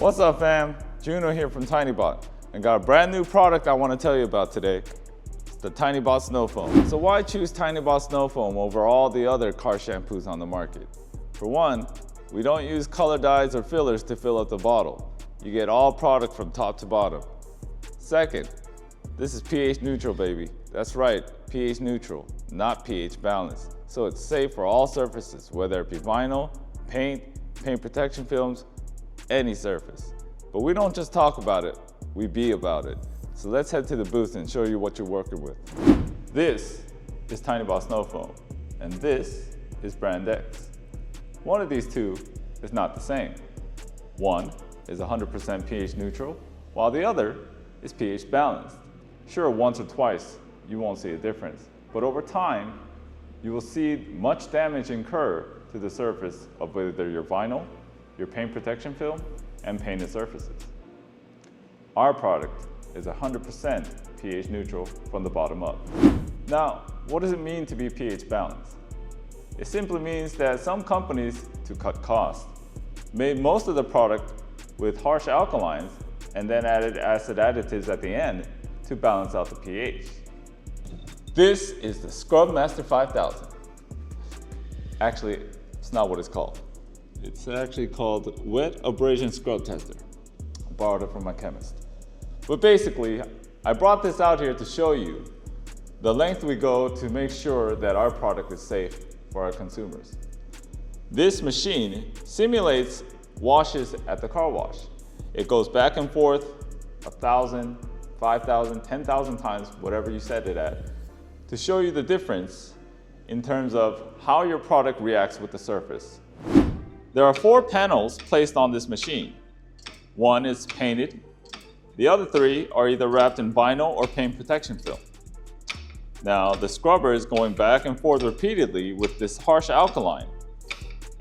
What's up, fam? Juno here from Tinybot, and got a brand new product I want to tell you about today. It's the Tinybot Snow Foam. So why choose Tinybot Snow Foam over all the other car shampoos on the market? For one, we don't use color dyes or fillers to fill up the bottle. You get all product from top to bottom. Second, this is pH neutral, baby. That's right, pH neutral, not pH balanced. So it's safe for all surfaces, whether it be vinyl, paint protection films, any surface. But we don't just talk about it, we be about it. So let's head to the booth and show you what you're working with. This is Tinybot Snow Foam, and this is Brand X. One of these two is not the same. One is 100% pH neutral, while the other is pH balanced. Sure, once or twice, you won't see a difference, but over time, you will see much damage incur to the surface of whether your vinyl, your paint protection film, and painted surfaces. Our product is 100% pH neutral from the bottom up. Now, what does it mean to be pH balanced? It simply means that some companies, to cut costs, made most of the product with harsh alkalines and then added acid additives at the end to balance out the pH. This is the Scrub Master 5000. Actually, it's not what it's called. It's actually called Wet Abrasion Scrub Tester. I borrowed it from my chemist. But basically, I brought this out here to show you the length we go to make sure that our product is safe for our consumers. This machine simulates washes at the car wash. It goes back and forth 1,000, 5,000, 10,000 times, whatever you set it at, to show you the difference in terms of how your product reacts with the surface. There are 4 panels placed on this machine. One is painted. The other 3 are either wrapped in vinyl or paint protection film. Now, the scrubber is going back and forth repeatedly with this harsh alkaline.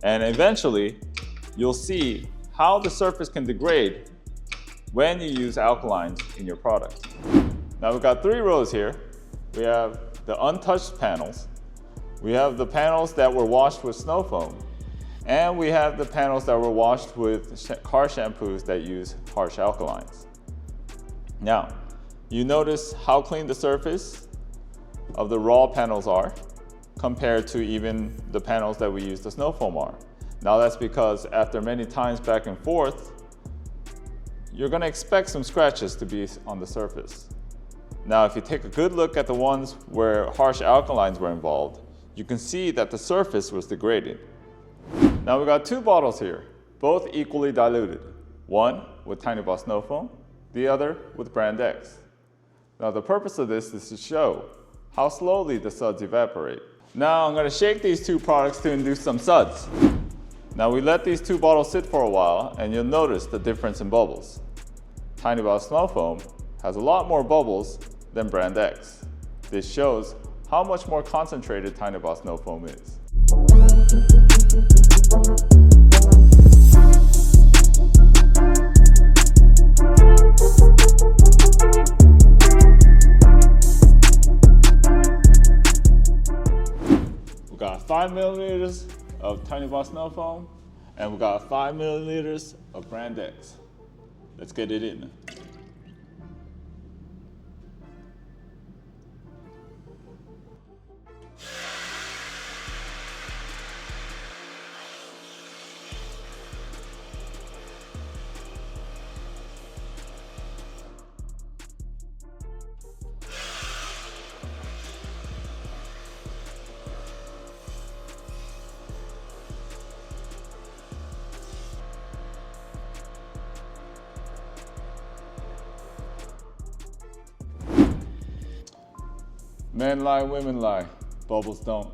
And eventually, you'll see how the surface can degrade when you use alkalines in your product. Now, we've got 3 rows here. We have the untouched panels. We have the panels that were washed with snow foam. And we have the panels that were washed with car shampoos that use harsh alkalines. Now, you notice how clean the surface of the raw panels are compared to even the panels that we use the snow foam are. Now that's because after many times back and forth, you're gonna expect some scratches to be on the surface. Now, if you take a good look at the ones where harsh alkalines were involved, you can see that the surface was degraded. Now we've got 2 bottles here, both equally diluted. One with Tinybot Snow Foam, the other with Brand X. Now the purpose of this is to show how slowly the suds evaporate. Now I'm going to shake these 2 products to induce some suds. Now we let these 2 bottles sit for a while and you'll notice the difference in bubbles. Tinybot Snow Foam has a lot more bubbles than Brand X. This shows how much more concentrated Tinybot Snow Foam is. We got 5 milliliters of Tinybot Snow Foam, and we got 5 milliliters of Brand X. Let's get it in. Men lie, women lie, bubbles don't.